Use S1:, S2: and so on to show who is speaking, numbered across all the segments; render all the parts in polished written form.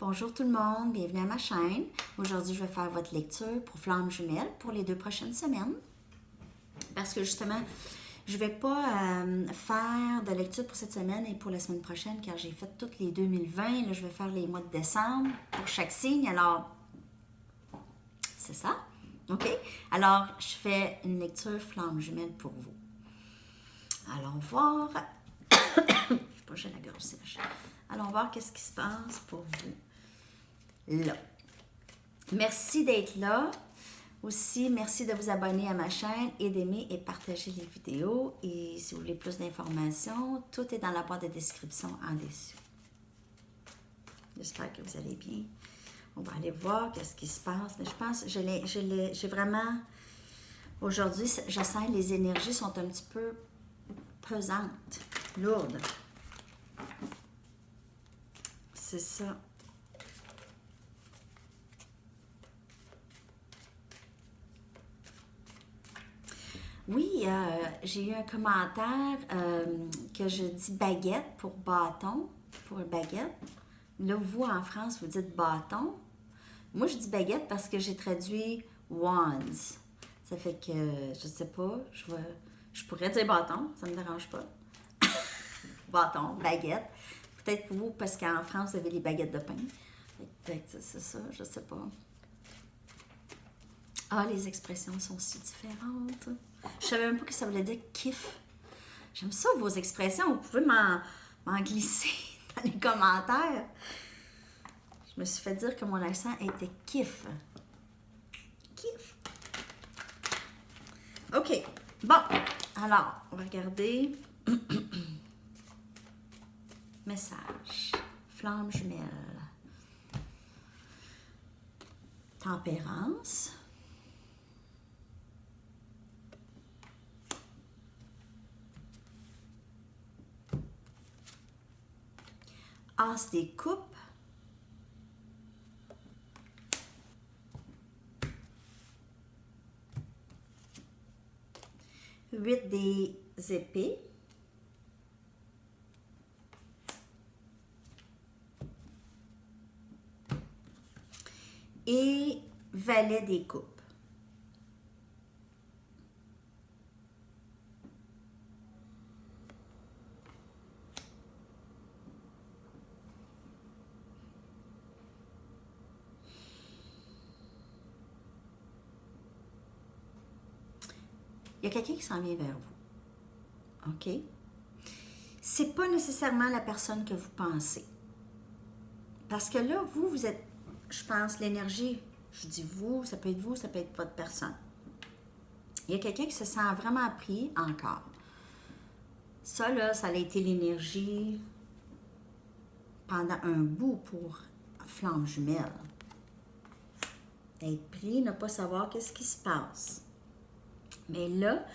S1: Bonjour tout le monde, bienvenue à ma chaîne. Aujourd'hui, je vais faire votre lecture pour Flamme Jumelle pour les 2 prochaines semaines. Parce que justement, je ne vais pas faire de lecture pour cette semaine et pour la semaine prochaine car j'ai fait toutes les 2020. Là, je vais faire les mois de décembre pour chaque signe. Alors, c'est ça. OK? Alors, je fais une lecture Flamme Jumelle pour vous. Allons voir. Je ne sais pas, j'ai la gorge sèche. Allons voir qu'est-ce qui se passe pour vous. Là. Merci d'être là. Aussi, merci de vous abonner à ma chaîne et d'aimer et partager les vidéos. Et si vous voulez plus d'informations, tout est dans la boîte de description en dessous. J'espère que vous allez bien. On va aller voir qu'est-ce qui se passe. Mais je pense que j'ai vraiment... Aujourd'hui, je sens que les énergies sont un petit peu pesantes, lourdes. C'est ça. Oui, j'ai eu un commentaire que je dis baguette pour bâton, pour baguette. Là, vous, en France, vous dites bâton. Moi, je dis baguette parce que j'ai traduit wands. Ça fait que, je sais pas, je pourrais dire bâton, ça me dérange pas. Bâton, baguette. Peut-être pour vous, parce qu'en France, vous avez les baguettes de pain. Peut-être c'est ça, je sais pas. Ah, les expressions sont si différentes. Je savais même pas que ça voulait dire kiff. J'aime ça, vos expressions. Vous pouvez m'en glisser dans les commentaires. Je me suis fait dire que mon accent était kiff. Kiff. OK. Bon. Alors, on va regarder. Message. Flamme jumelle. Tempérance. As des coupes. Huit des épées. Et valet des coupes. Il y a quelqu'un qui s'en vient vers vous. OK? C'est pas nécessairement la personne que vous pensez. Parce que là, vous êtes, je pense, l'énergie. Je dis vous, ça peut être vous, ça peut être votre personne. Il y a quelqu'un qui se sent vraiment pris encore. Ça, là, ça a été l'énergie pendant un bout pour Flamme Jumelle. Être pris, ne pas savoir qu'est-ce qui se passe. Mais là,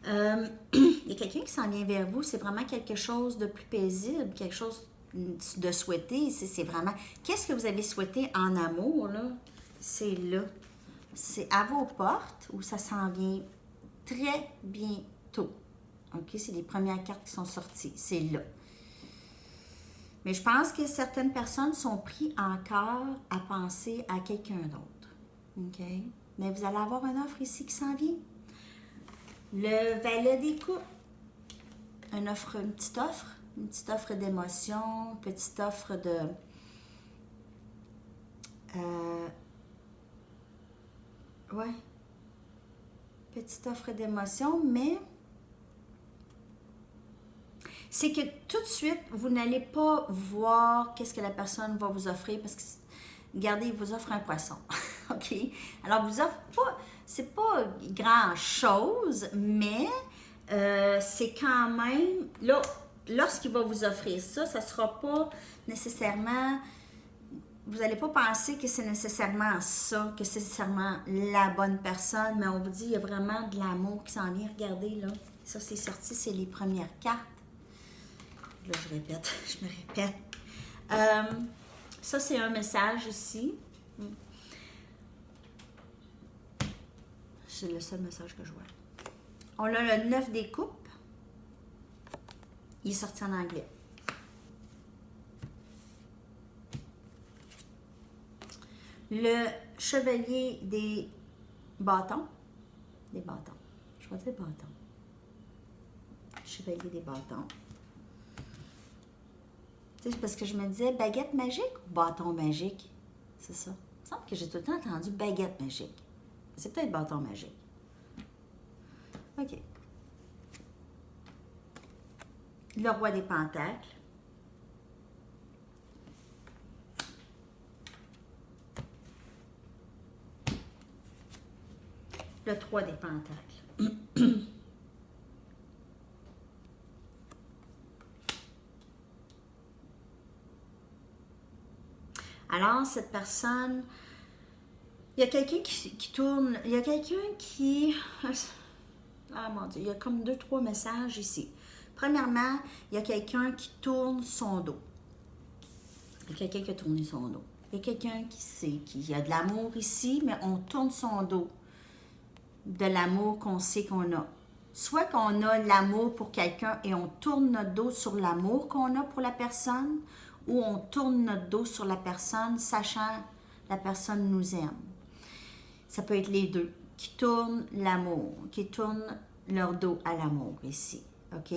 S1: il y a quelqu'un qui s'en vient vers vous. C'est vraiment quelque chose de plus paisible, quelque chose de souhaité. C'est vraiment... Qu'est-ce que vous avez souhaité en amour, là? C'est là. C'est à vos portes où ça s'en vient très bientôt. OK? C'est les premières cartes qui sont sorties. C'est là. Mais je pense que certaines personnes sont prises encore à penser à quelqu'un d'autre. OK? Mais vous allez avoir une offre ici qui s'en vient. Le valet des coupes. Une petite offre d'émotion, une petite offre de... ouais. Petite offre d'émotion, mais... c'est que tout de suite, vous n'allez pas voir qu'est-ce que la personne va vous offrir parce que, regardez, il vous offre un poisson. OK? Alors, vous offre pas... c'est pas grand-chose, mais c'est quand même... là, lorsqu'il va vous offrir ça, ça sera pas nécessairement... vous n'allez pas penser que c'est nécessairement ça, que c'est nécessairement la bonne personne, mais on vous dit, il y a vraiment de l'amour qui s'en vient. Regardez, là. Ça, c'est sorti, c'est les premières cartes. Là, je me répète. Ça, c'est un message ici. C'est le seul message que je vois. On a le 9 des coupes. Il est sorti en anglais. Le chevalier des bâtons. Des bâtons. Je vais dire bâtons. Chevalier des bâtons. Tu sais, parce que je me disais baguette magique ou bâton magique? C'est ça. Il me semble que j'ai tout le temps entendu baguette magique. C'est peut-être bâton magique. OK. Le roi des pentacles. Le 3 des pentacles. Alors, cette personne, il y a quelqu'un qui tourne, il y a quelqu'un qui... Ah mon Dieu, il y a comme 2-3 messages ici. Premièrement, il y a quelqu'un qui tourne son dos. Il y a quelqu'un qui a tourné son dos. Il y a quelqu'un qui sait qu'il y a de l'amour ici, mais on tourne son dos de l'amour qu'on sait qu'on a. Soit qu'on a l'amour pour quelqu'un et on tourne notre dos sur l'amour qu'on a pour la personne, ou on tourne notre dos sur la personne, sachant que la personne nous aime. Ça peut être les deux, qui tournent l'amour, qui tournent leur dos à l'amour ici, ok?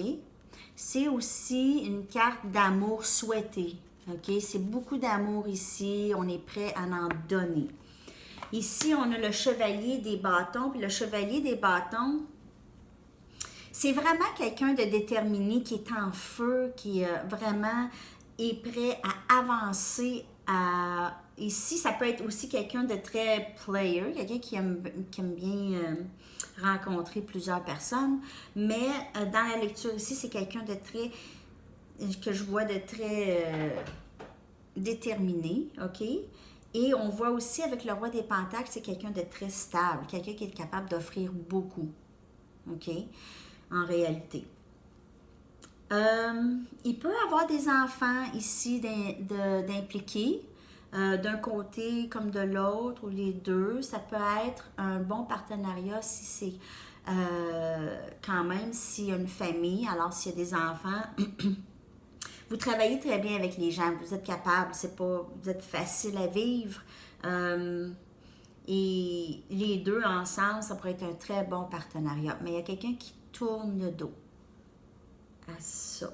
S1: C'est aussi une carte d'amour souhaité, ok? C'est beaucoup d'amour ici, on est prêt à en donner. Ici, on a le chevalier des bâtons, puis le chevalier des bâtons, c'est vraiment quelqu'un de déterminé qui est en feu, qui vraiment est prêt à avancer. Ici, ça peut être aussi quelqu'un de très player, quelqu'un qui aime bien rencontrer plusieurs personnes, mais dans la lecture ici, c'est quelqu'un de très, que je vois de très déterminé, ok? Et on voit aussi avec le roi des pentacles, c'est quelqu'un de très stable, quelqu'un qui est capable d'offrir beaucoup, ok? En réalité. Il peut avoir des enfants ici d'impliqués, d'un côté comme de l'autre, ou les deux. Ça peut être un bon partenariat si c'est quand même s'il y a une famille, alors s'il y a des enfants. Vous travaillez très bien avec les gens, vous êtes capable, vous êtes facile à vivre. Et les deux ensemble, ça pourrait être un très bon partenariat. Mais il y a quelqu'un qui tourne le dos à ça.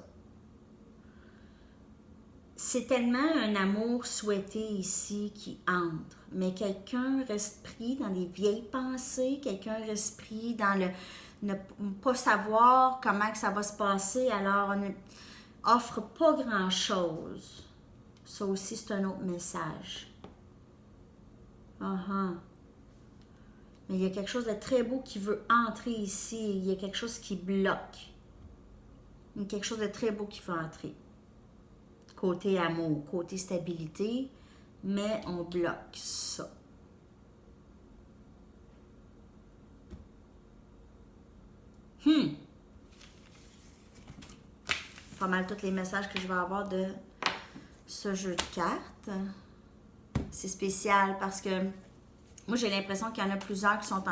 S1: C'est tellement un amour souhaité ici qui entre, mais quelqu'un reste pris dans des vieilles pensées, quelqu'un reste pris dans le ne pas savoir comment que ça va se passer, alors on n'offre pas grand-chose. Ça aussi, c'est un autre message. Mais il y a quelque chose de très beau qui veut entrer ici, il y a quelque chose qui bloque. Il y a quelque chose de très beau qui veut entrer. Côté amour, côté stabilité, mais on bloque ça. Pas mal tous les messages que je vais avoir de ce jeu de cartes. C'est spécial parce que moi, j'ai l'impression qu'il y en a plusieurs qui ont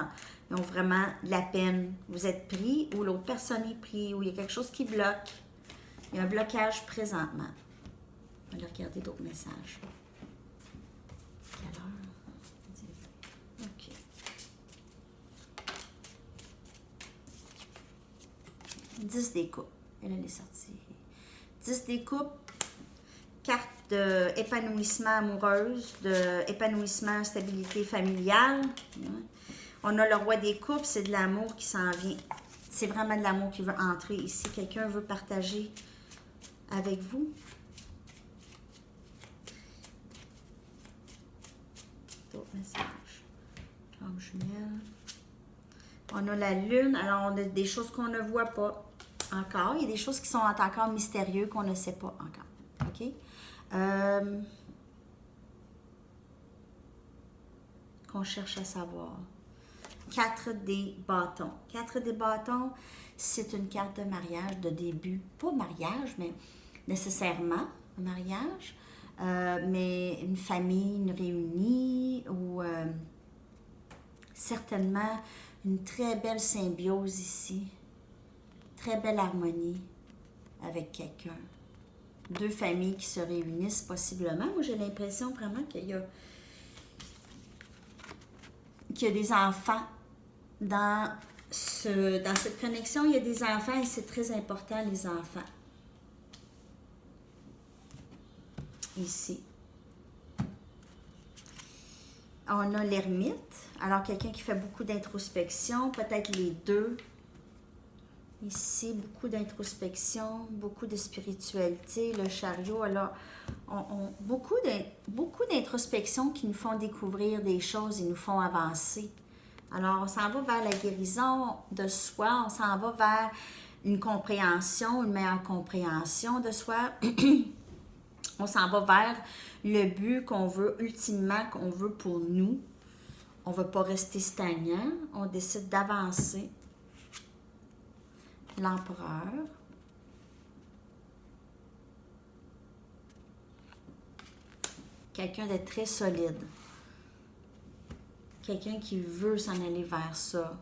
S1: vraiment de la peine. Vous êtes pris ou l'autre personne est pris ou il y a quelque chose qui bloque. Il y a un blocage présentement. On va aller regarder d'autres messages. Quelle heure? OK. 10 des coupes. Elle est sortie. 10 des coupes. Carte d'épanouissement amoureuse, d'épanouissement, stabilité familiale. On a le roi des coupes, c'est de l'amour qui s'en vient. C'est vraiment de l'amour qui veut entrer ici. Quelqu'un veut partager avec vous. D'autres messages. Flamme jumelle. On a la lune. Alors, on a des choses qu'on ne voit pas encore. Il y a des choses qui sont encore mystérieuses qu'on ne sait pas encore. OK? Qu'on cherche à savoir. 4 des bâtons. 4 des bâtons, c'est une carte de mariage, de début. Pas mariage, mais nécessairement un mariage. Mais une famille, une réunie ou certainement une très belle symbiose ici. Très belle harmonie avec quelqu'un. 2 familles qui se réunissent possiblement. Moi, j'ai l'impression vraiment qu'il y a qu'il y a des enfants dans cette connexion. Il y a des enfants et c'est très important, les enfants. Ici. On a l'ermite. Alors, quelqu'un qui fait beaucoup d'introspection, peut-être les deux. Ici, beaucoup d'introspection, beaucoup de spiritualité, le chariot. Alors, beaucoup d'introspection qui nous font découvrir des choses et nous font avancer. Alors, on s'en va vers la guérison de soi, on s'en va vers une compréhension, une meilleure compréhension de soi. On s'en va vers le but qu'on veut, ultimement, qu'on veut pour nous. On ne veut pas rester stagnant, on décide d'avancer. L'empereur. Quelqu'un de très solide. Quelqu'un qui veut s'en aller vers ça.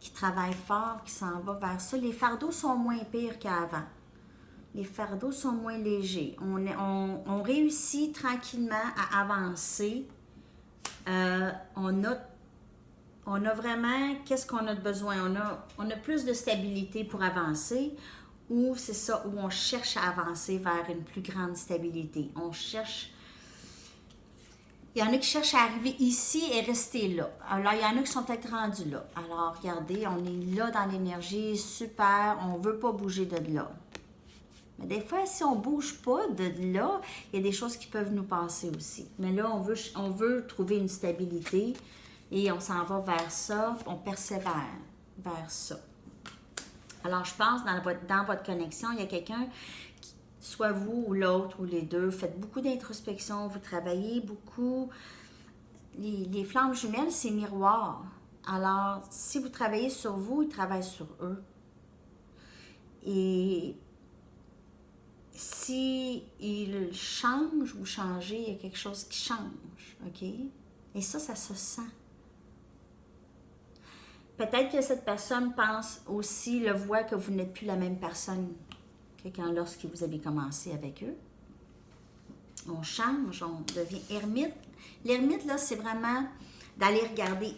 S1: Qui travaille fort, qui s'en va vers ça. Les fardeaux sont moins pires qu'avant. Les fardeaux sont moins légers. On réussit tranquillement à avancer. On a vraiment, qu'est-ce qu'on a de besoin? On a plus de stabilité pour avancer, ou c'est ça, où on cherche à avancer vers une plus grande stabilité. On cherche... Il y en a qui cherchent à arriver ici et rester là. Alors, il y en a qui sont peut-être rendus là. Alors, regardez, on est là dans l'énergie, super, on ne veut pas bouger de là. Mais des fois, si on ne bouge pas de là, il y a des choses qui peuvent nous passer aussi. Mais là, on veut trouver une stabilité et on s'en va vers ça, on persévère vers ça. Alors, je pense, dans votre connexion, il y a quelqu'un, soit vous ou l'autre ou les deux, faites beaucoup d'introspection, vous travaillez beaucoup. Les flammes jumelles, c'est miroir. Alors, si vous travaillez sur vous, ils travaillent sur eux. Et si ils changent ou changez, il y a quelque chose qui change, OK? Et ça se sent. Peut-être que cette personne pense aussi, le voit que vous n'êtes plus la même personne que lorsque vous avez commencé avec eux. On change, on devient ermite. L'ermite, là, c'est vraiment d'aller regarder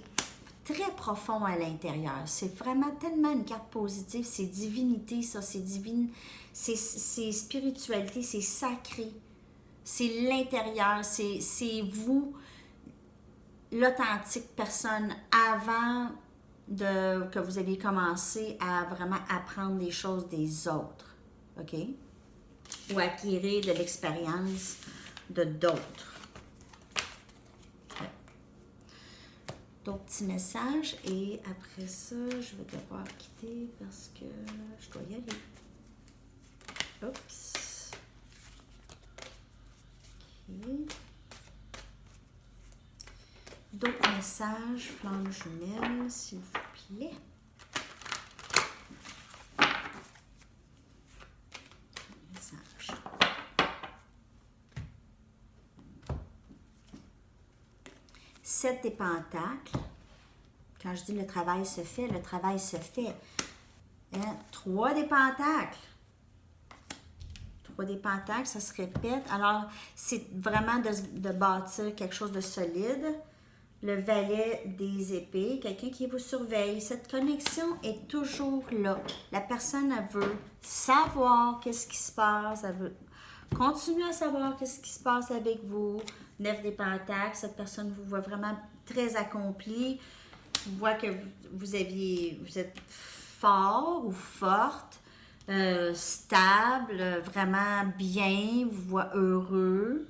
S1: très profond à l'intérieur. C'est vraiment tellement une carte positive. C'est divinité, ça, c'est divine. C'est spiritualité, c'est sacré. C'est l'intérieur, c'est vous, l'authentique personne, avant que vous aviez commencé à vraiment apprendre des choses des autres. OK? Ou acquérir de l'expérience de d'autres. D'autres petits messages et après ça, je vais devoir quitter parce que je dois y aller. Oups. OK. D'autres messages, flammes jumelles, s'il vous plaît. Message. Sept des pentacles. Quand je dis le travail se fait, le travail se fait. Hein? 3 des pentacles. 3 des pentacles, ça se répète. Alors, c'est vraiment de bâtir quelque chose de solide. Le valet des épées, quelqu'un qui vous surveille. Cette connexion est toujours là. La personne, elle veut savoir qu'est-ce qui se passe. Elle veut continuer à savoir qu'est-ce qui se passe avec vous. 9 des pentacles, cette personne vous voit vraiment très accomplie. Vous voit que vous êtes fort ou forte, stable, vraiment bien, vous voit heureux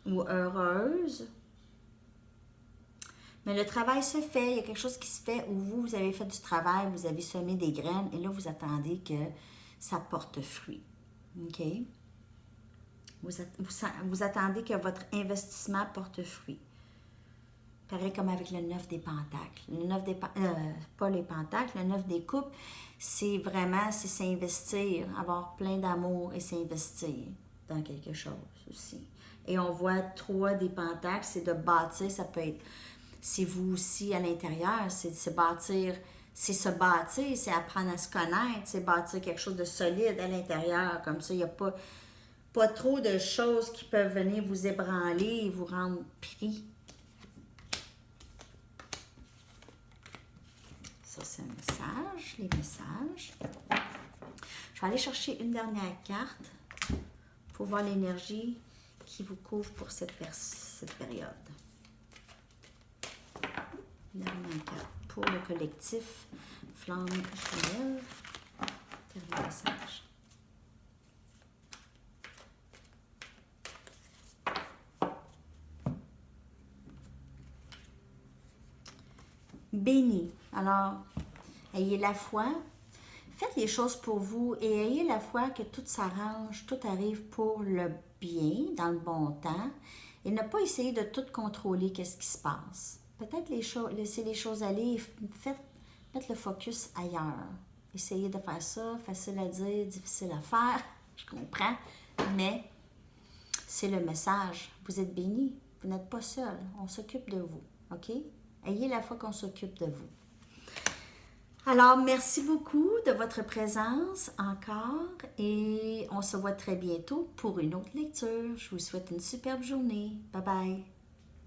S1: ou heureuse. Mais le travail se fait, il y a quelque chose qui se fait où vous avez fait du travail, vous avez semé des graines et là, vous attendez que ça porte fruit. OK? Vous attendez que votre investissement porte fruit. Pareil comme avec le 9 des pentacles. Le 9 des pas les pentacles, le 9 des coupes, c'est vraiment, c'est s'investir, avoir plein d'amour et s'investir dans quelque chose aussi. Et on voit 3 des pentacles, c'est de bâtir, ça peut être... C'est vous aussi à l'intérieur, c'est se bâtir, c'est apprendre à se connaître, c'est bâtir quelque chose de solide à l'intérieur. Comme ça, il n'y a pas trop de choses qui peuvent venir vous ébranler et vous rendre pris. Ça, c'est un message, les messages. Je vais aller chercher une dernière carte pour voir l'énergie qui vous couvre pour cette période. Une dernière carte pour le collectif Flamme Jumelle. Dernier message. Béni. Alors, ayez la foi. Faites les choses pour vous et ayez la foi que tout s'arrange, tout arrive pour le bien, dans le bon temps. Et ne pas essayer de tout contrôler, qu'est-ce qui se passe. Peut-être laisser les choses aller, mettre le focus ailleurs. Essayez de faire ça, facile à dire, difficile à faire, je comprends, mais c'est le message. Vous êtes bénis, vous n'êtes pas seul, on s'occupe de vous, ok? Ayez la foi qu'on s'occupe de vous. Alors, merci beaucoup de votre présence encore et on se voit très bientôt pour une autre lecture. Je vous souhaite une superbe journée. Bye bye!